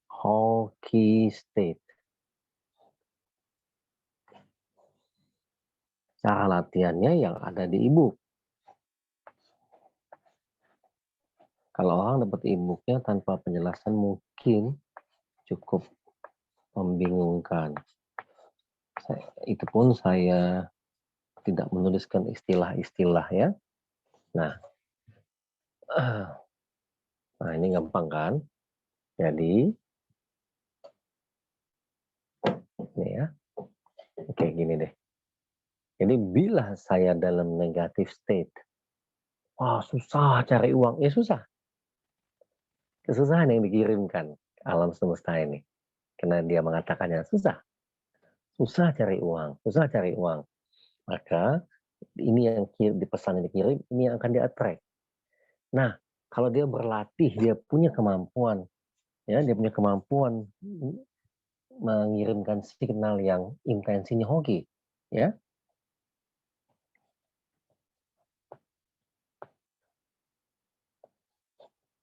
Hockey state. Cara latihannya yang ada di e-book. Kalau orang dapat e-booknya tanpa penjelasan mungkin cukup membingungkan. Itu pun saya tidak menuliskan istilah-istilah ya. Nah, nah ini gampang kan? Jadi, ini ya. Oke, gini deh. Jadi bila saya dalam negative state, wah susah cari uang. Ya susah. Kesusahan yang dikirimkan alam semesta ini. Karena dia mengatakannya susah. Susah cari uang. Susah cari uang. Maka ini yang pesan yang dikirim, ini yang akan di-attract. Nah, kalau dia berlatih, dia punya kemampuan, ya, dia punya kemampuan mengirimkan signal yang intensinya hoki, ya.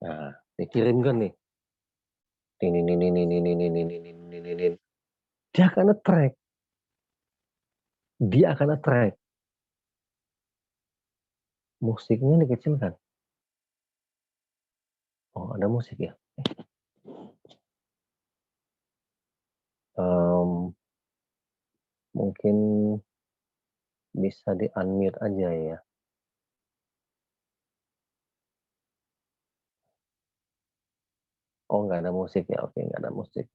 Nah, dikirimkan nih. Dia akan attract. Dia akan attract. Musiknya dikecilkan. Oh, ada musik ya. Mungkin bisa di unmute aja ya. Oh, nggak ada musik ya. Oke, nggak ada musik.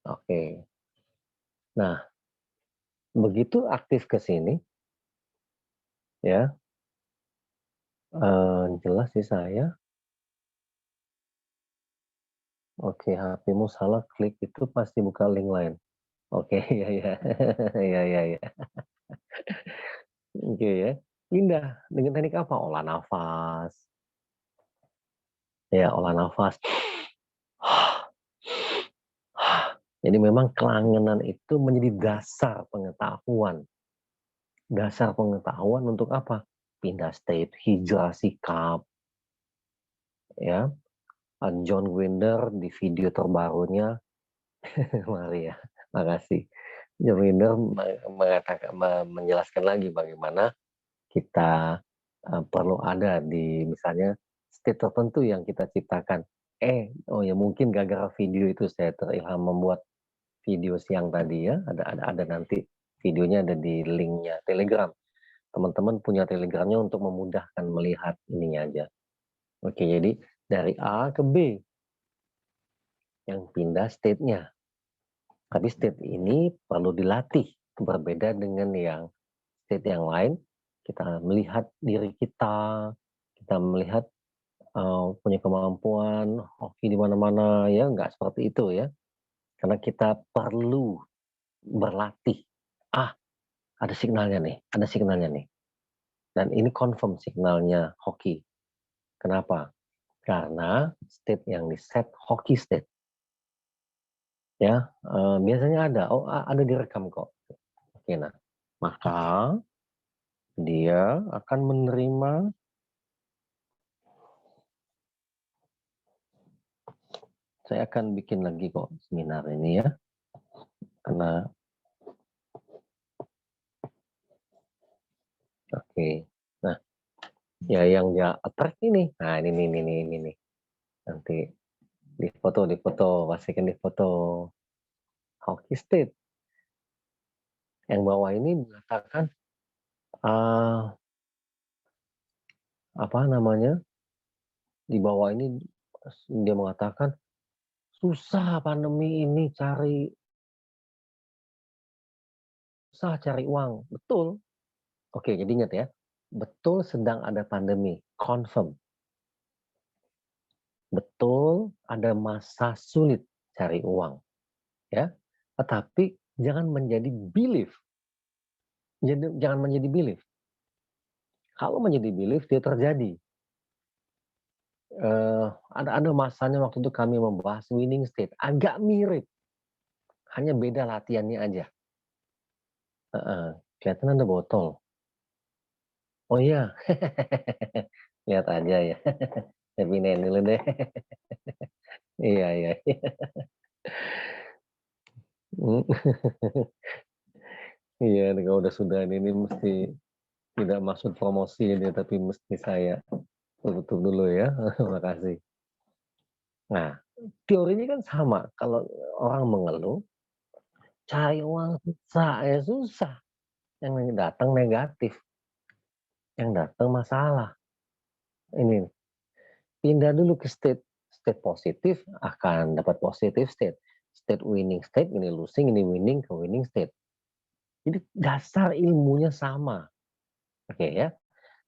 Oke. Nah, begitu aktif ke sini, ya, jelas sih saya. Oke, HP-mu salah klik itu pasti buka link lain. Oke, iya iya. Iya iya iya. Oke ya. Indah. Dengan teknik apa? Olah nafas. Ya, olah nafas. Jadi memang kelangenan itu menjadi dasar pengetahuan. Dasar pengetahuan untuk apa? Pindah state, hijrah sikap, ya. John Grinder di video terbarunya, mari ya, makasih. John Grinder mengatakan, menjelaskan lagi bagaimana kita perlu ada di misalnya state tertentu yang kita ciptakan. Oh ya mungkin gara-gara video itu saya terilham membuat video siang tadi ya. Ada nanti videonya ada di linknya Telegram. Teman-teman punya Telegramnya untuk memudahkan melihat ininya aja. Oke, jadi dari A ke B yang pindah state-nya. Tapi state ini perlu dilatih. Berbeda dengan yang state yang lain, kita melihat diri kita melihat punya kemampuan hoki di mana-mana ya, nggak seperti itu ya. Karena kita perlu berlatih. Ah, ada signalnya nih. Dan ini confirm signalnya hoki. Kenapa? Karena state yang di set hoki state. Ya, biasanya ada direkam kok. Oke, nah, maka dia akan menerima. Saya akan bikin lagi kok seminar ini ya, karena oke. Nah, ya yang dia attract ini. Nah, ini nih. Nanti di foto, pastikan di foto hockey state. Yang bawah ini mengatakan apa namanya? Di bawah ini dia mengatakan susah pandemi ini susah cari uang. Betul. Oke, jadi ingat ya. Betul sedang ada pandemi. Confirm. Betul ada masa sulit cari uang. Ya. Tetapi jangan menjadi belief. Jangan menjadi belief. Kalau menjadi belief, dia terjadi. Ada masanya waktu itu kami membahas winning state. Agak mirip. Hanya beda latihannya aja. Kelihatan ada botol. Oh iya. Lihat aja ya. Saya pindahin dulu deh. Iya, iya. Iya, kalau udah sudah ini mesti tidak maksud promosi ini, tapi mesti saya tutup dulu ya. Makasih. Nah, teorinya kan sama. Kalau orang mengeluh, cari uang susah, ya susah. Yang datang negatif, yang datang masalah. Ini pindah dulu ke state positif akan dapat positif state. State winning state, ini losing, ini winning ke winning state. Jadi dasar ilmunya sama. Oke ya.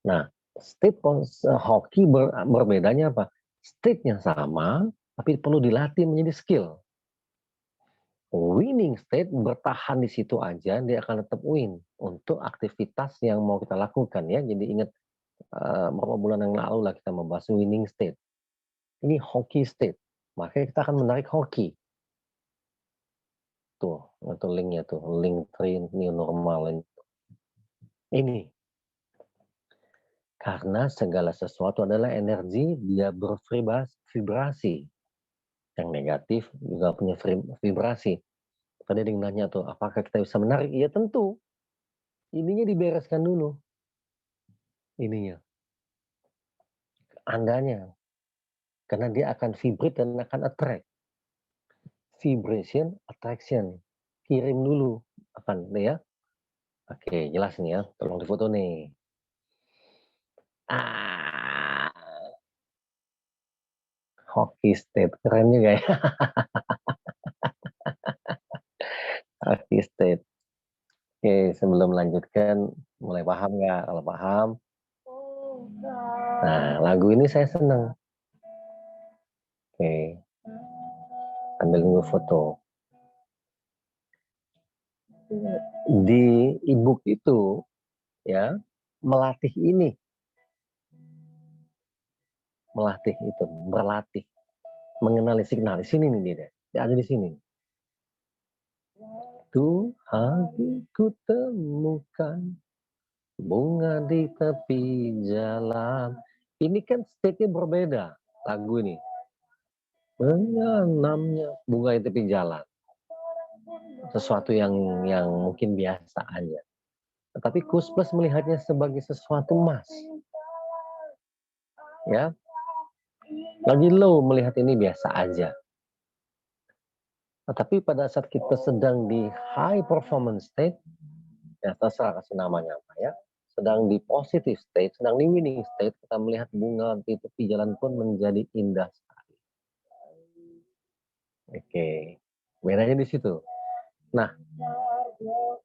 Nah, state hoki berbedanya apa? State-nya sama, tapi perlu dilatih menjadi skill. Winning state bertahan di situ aja, dia akan tetap win untuk aktivitas yang mau kita lakukan ya. Jadi ingat beberapa bulan yang lalu lah kita membahas winning state. Ini hoki state. Makanya kita akan menarik hoki. Tuh, itu linknya tuh, link train new normal. Ini karena segala sesuatu adalah energi, dia bervibrasi. Yang negatif juga punya vibrasi. Tadi ada yang nanya tuh, apakah kita bisa menarik? Iya tentu. Ininya dibereskan dulu. Ininya. Andanya. Karena dia akan vibrate dan akan attract. Vibration, attraction. Kirim dulu. Akan, ya. Oke, jelas nih ya. Tolong difoto nih. Hockey state. Keren juga ya. Hockey state. Oke, sebelum melanjutkan, mulai paham nggak? Kalau paham, nah lagu ini saya seneng. Oke, ambil dulu foto. di e-book itu ya melatih ini, berlatih mengenali signal. Di sini nih dia, ada di sini. Tuh hatiku temukan bunga di tepi jalan. Ini kan state-nya berbeda lagu ini. Menanamnya bunga di tepi jalan. Sesuatu yang mungkin biasa aja. Tetapi Kus Plus melihatnya sebagai sesuatu emas. Ya, lagi low melihat ini biasa aja. Tapi pada saat kita sedang di high performance state, ya terserah kasih namanya apa ya, sedang di positive state, sedang di winning state, kita melihat bunga di tepi jalan pun menjadi indah sekali. Oke, bedanya di situ. Nah,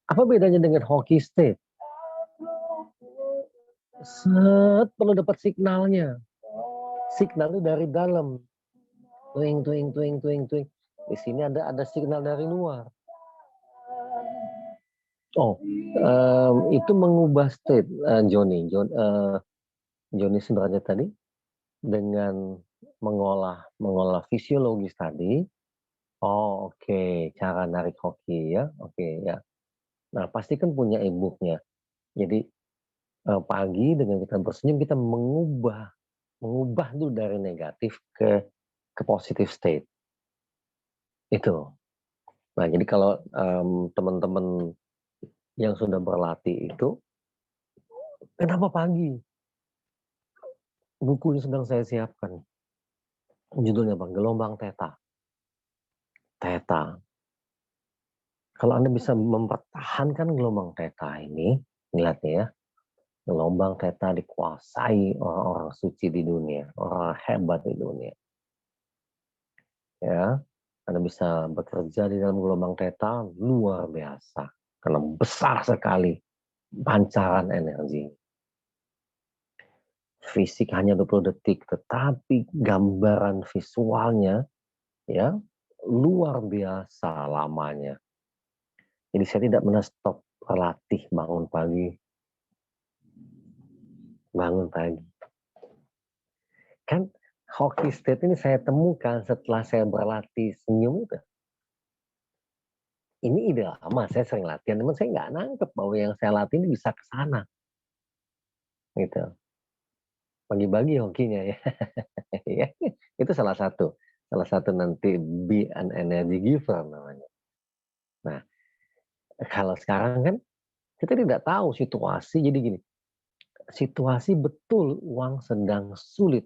apa bedanya dengan hockey state? Perlu dapat signalnya. Signalnya dari dalam. Tuing, tuing, tuing, tuing, tuing. Di sini ada signal dari luar. Oh, itu mengubah state, Johnny sebenarnya tadi dengan mengolah fisiologis tadi. Oh, oke. Cara narik hoki ya, oke ya. Nah, pasti kan punya e-booknya. Jadi pagi dengan kita bersenyum, kita mengubah dulu dari negatif ke positive state. Itu. Nah, jadi kalau teman-teman yang sudah berlatih itu, kenapa pagi? Buku yang sedang saya siapkan. Judulnya apa? Gelombang Theta. Theta. Kalau Anda bisa mempertahankan gelombang Theta ini, lihatnya ya, gelombang Theta dikuasai orang-orang suci di dunia, orang hebat di dunia. Ya, Anda bisa bekerja di dalam gelombang Theta luar biasa, karena besar sekali pancaran energi. Fisik hanya 20 detik, tetapi gambaran visualnya ya luar biasa lamanya. Jadi saya tidak pernah stop berlatih bangun pagi. Kan hockey state ini saya temukan setelah saya berlatih senyum itu. Ini ide lama, saya sering latihan, namun saya nggak nangkep bahwa yang saya latih ini bisa ke sana. Gitu. Bagi-bagi hokinya ya. Itu salah satu nanti be an energy giver namanya. Nah, kalau sekarang kan kita tidak tahu situasi, jadi gini, situasi betul uang sedang sulit,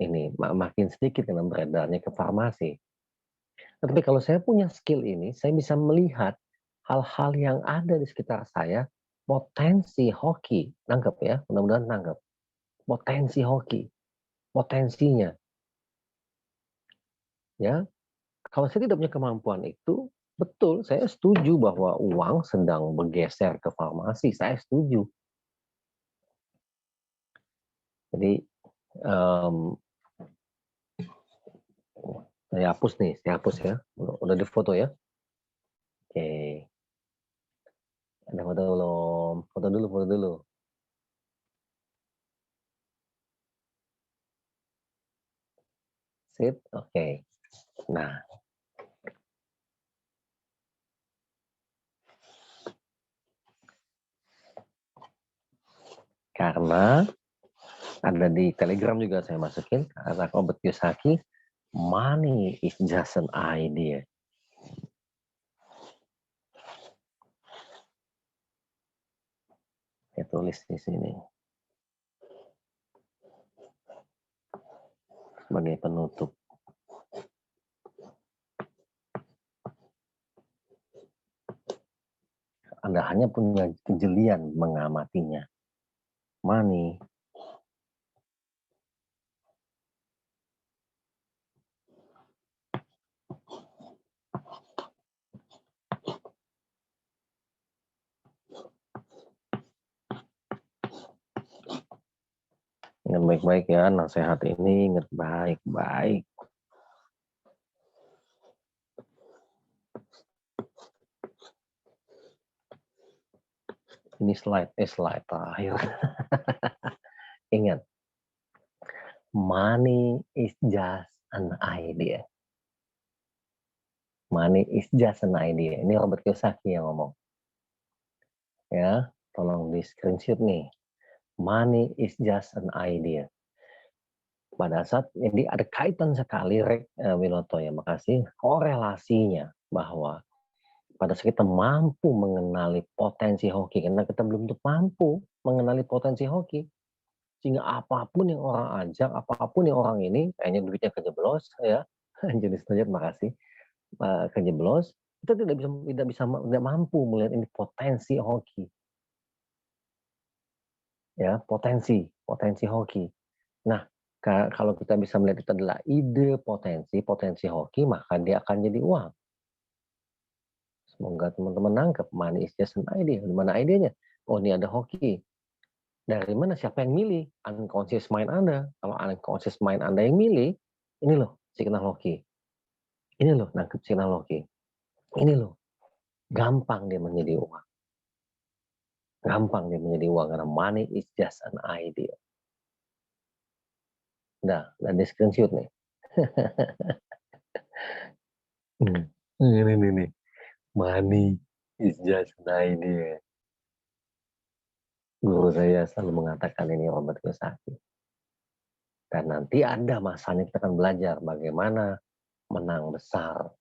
ini makin sedikit karena beredarnya ke farmasi. Tapi kalau saya punya skill ini, saya bisa melihat hal-hal yang ada di sekitar saya, potensi hoki, nangkep ya, mudah-mudahan nangkep, potensi hoki, potensinya, ya. Kalau saya tidak punya kemampuan itu, betul, saya setuju bahwa uang sedang bergeser ke farmasi, saya setuju. Jadi, saya hapus ya, udah di foto ya. Oke, ada foto belum? Foto dulu. Sip, oke. Nah, karena ada di Telegram juga saya masukin, kata Robert Kiyosaki, money is just an idea. Saya tulis di sini sebagai penutup. Anda hanya punya kejelian mengamatinya. Money ingat baik-baik ya, nasihat ini ingat baik-baik. Ini slide terakhir. Ingat, money is just an idea. Money is just an idea. Ini Robert Kiyosaki yang ngomong. Ya, tolong di screenshot nih. Money is just an idea. Pada saat ini ada kaitan sekali, Wiloto ya, makasih, korelasinya bahwa pada saat kita mampu mengenali potensi hoki, karena kita belum mampu mengenali potensi hoki, sehingga apapun yang orang ajak, apapun yang orang ini, kayaknya duitnya kejeblos, ya, jenis saja, makasih, kejeblos, kita tidak mampu melihat ini potensi hoki, ya, potensi hoki. Nah, kalau kita bisa melihat itu adalah ide potensi hoki, maka dia akan jadi uang. Semoga teman-teman nangkep, money is just an idea. Di mana idenya? Oh, ini ada hoki. Dari mana? Siapa yang milih? Unconscious mind Anda. Kalau unconscious mind Anda yang milih, ini loh signal hoki. Ini loh nangkep signal hoki. Ini loh, gampang dia menjadi uang. Gampang dia menjadi uang karena money is just an idea. Nah, di screenshot nih. Ini nih. Money is just an idea. Guru saya selalu mengatakan ini, Robert Kiyosaki. Dan nanti ada masanya kita akan belajar bagaimana menang besar.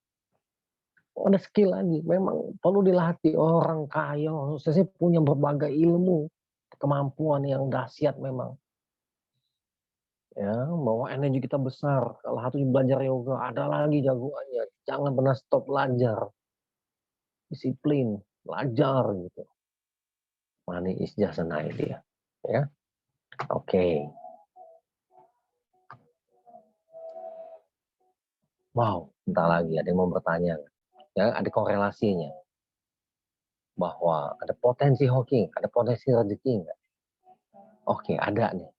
Ada skill lagi, memang perlu dilatih. Orang kaya, khususnya punya berbagai ilmu, kemampuan yang dahsyat memang. Ya, bahwa energi kita besar. Kalau harus belajar yoga, ada lagi jagoannya. Jangan pernah stop belajar. Disiplin, belajar gitu. Money is just an idea. Ya, oke. Wow, bentar lagi ada yang mau bertanya. Ya, ada korelasinya. Bahwa ada potensi hoki, ada potensi rezeki enggak? Oke, ada nih.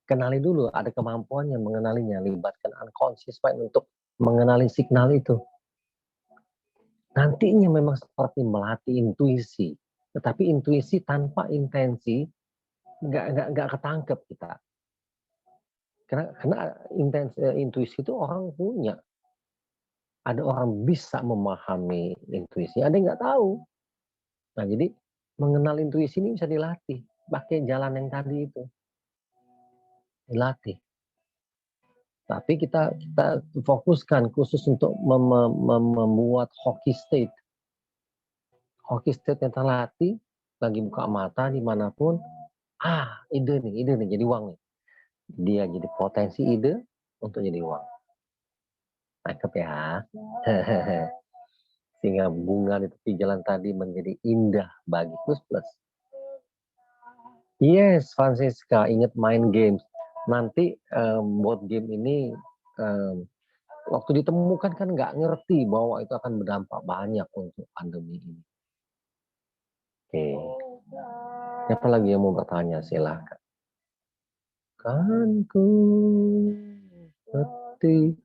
Kenali dulu, ada kemampuannya mengenalinya, libatkan unconscious mind untuk mengenali signal itu. Nantinya memang seperti melatih intuisi, tetapi intuisi tanpa intensi nggak ketangkep kita. Karena intuisi itu orang punya. Ada orang bisa memahami intuisi, ada yang nggak tahu. Nah, jadi mengenal intuisi ini bisa dilatih, pakai jalan yang tadi itu. Dilatih. Tapi kita fokuskan khusus untuk membuat hoki state. Hoki state yang terlatih, lagi buka mata dimanapun, ide nih, jadi uang nih. Dia jadi potensi ide untuk jadi uang. Tangkep ya. Sehingga bunga di tepi jalan tadi menjadi indah bagi plus. Yes, Francisca, ingat main games. Nanti board game ini waktu ditemukan kan nggak ngerti bahwa itu akan berdampak banyak untuk pandemi ini. Oke. Siapa lagi yang mau bertanya? Silakan. Kan ku petik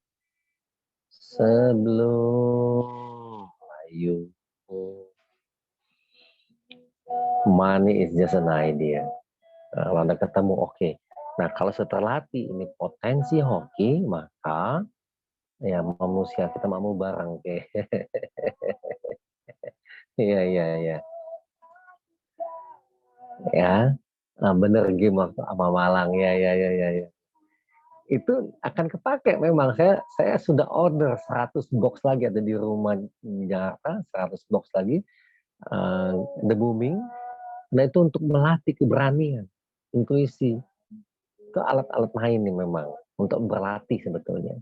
sebelum layu. Money is just an idea. Kalau Anda ketemu, oke. Nah, kalau setelah latih ini potensi hoki, maka ya manusia kita mau bareng. Oke. Iya. Ya, bener game waktu sama Malang. Ya. Itu akan kepake memang. Saya sudah order 100 box lagi ada di rumah di Jakarta, 100 box lagi. The Booming. Nah, itu untuk melatih keberanian, intuisi. Itu alat-alat main nih memang untuk berlatih sebetulnya.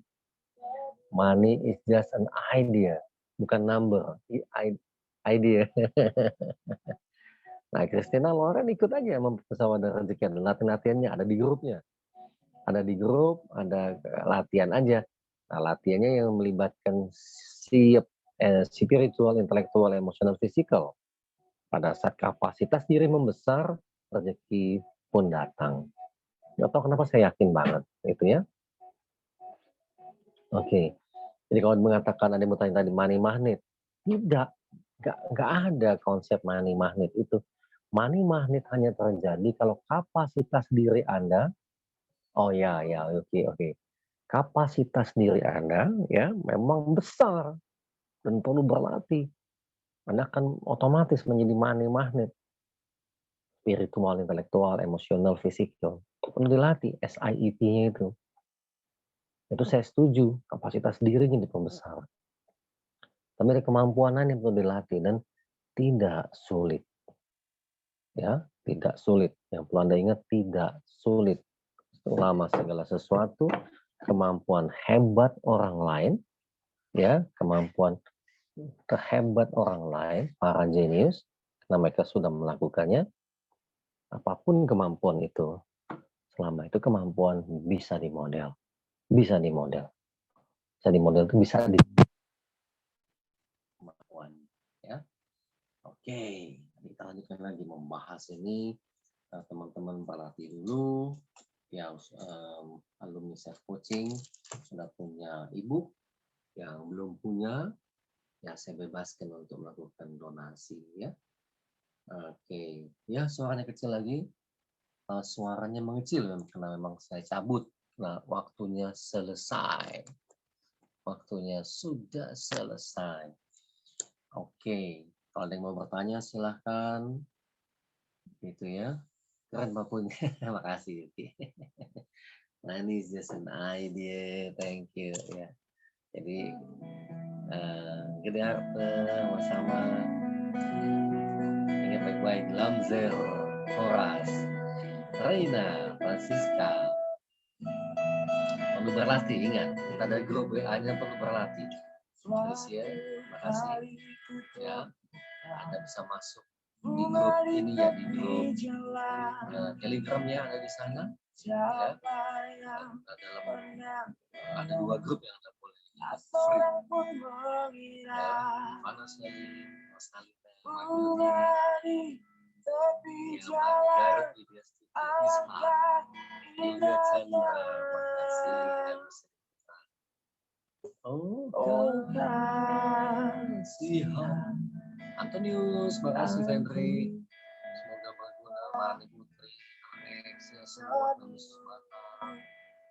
Money is just an idea, bukan number. Idea. Nah, Christina Loren ikut aja pesawat dan rezeki. Latihan-latihannya ada di grupnya. Ada di grup, ada latihan aja. Nah, latihannya yang melibatkan spiritual, intelektual, emosional, fisikal. Pada saat kapasitas diri membesar, rezeki pun datang. Nggak tahu kenapa saya yakin banget itu ya. Oke. Jadi kalau mengatakan ada yang bertanya tadi money magnet, nggak ada konsep money magnet itu. Money magnet hanya terjadi kalau kapasitas diri Anda, oke. Kapasitas diri Anda ya memang besar dan perlu berlatih. Anda akan otomatis menjadi money magnet. Spiritual, intelektual, emosional, fisikal. Perlu dilatih, SIEP-nya itu. Itu saya setuju, kapasitas dirinya diperbesar. Tapi ada kemampuan lain yang perlu dilatih dan tidak sulit. Ya, tidak sulit. Yang perlu Anda ingat, tidak sulit. Selama segala sesuatu, kemampuan hebat orang lain, ya, kemampuan terhebat orang lain, para jenius, karena mereka sudah melakukannya, apapun kemampuan itu, selama itu kemampuan bisa dimodel. Bisa dimodel. Bisa dimodel itu bisa di kemampuan. Ya. Oke, kita lanjutkan lagi membahas ini. Teman-teman berlatih dulu. Yang alumni self coaching sudah punya ebook, yang belum punya, ya saya bebaskan untuk melakukan donasi ya. Oke, ya suaranya kecil lagi. Suaranya mengecil karena memang saya cabut. Nah, waktunya selesai. Waktunya sudah selesai. Oke, kalau ada yang mau bertanya silahkan. Gitu ya. Keren Pak Pun. Makasih. Nah, ini is just an idea. Thank you ya. Jadi gede harta sama-sama. Ingat baik-baik. Lamzer, Horas, Reina, Francisca. Perlu berlatih, ingat. Kita ada grup WA-nya perlu berlatih. Terus ya, makasih. Ya, Anda bisa masuk di grup ini ya, di grup Telegram-nya ada di sana. Ya, ada 2 grup yang Anda boleh free. Ya, panas lagi, Mas Ali. Antonius, makasih Henry. Semoga berguna Mani Putri, Alex, ya semua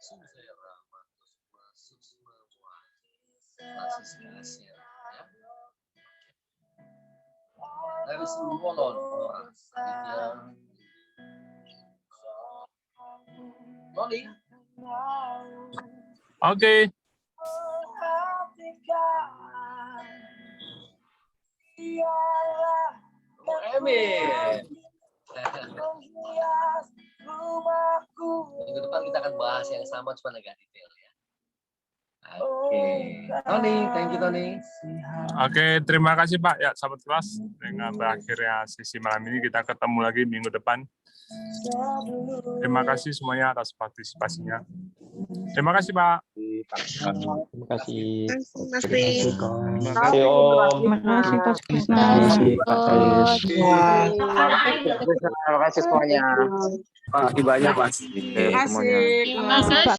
Susera, masuk semua. Masih Asia, ya. Dari Simbolon, orang Loli. Oke. Emil. Minggu depan kita akan bahas yang sama cuma agak detail ya. Oke. Tony, thank you Tony. Oke, terima kasih Pak. Ya, sahabat kelas. Dengan berakhirnya sesi malam ini kita ketemu lagi minggu depan. Terima kasih semuanya atas partisipasinya. Terima kasih Pak. Terima kasih. Terima Terima kasih Om. Terima kasih Coach Krisna. Terima kasih Pak Kris. Terima kasih semuanya. Makasih banyak Mas. Terima kasih. Terima kasih Pak.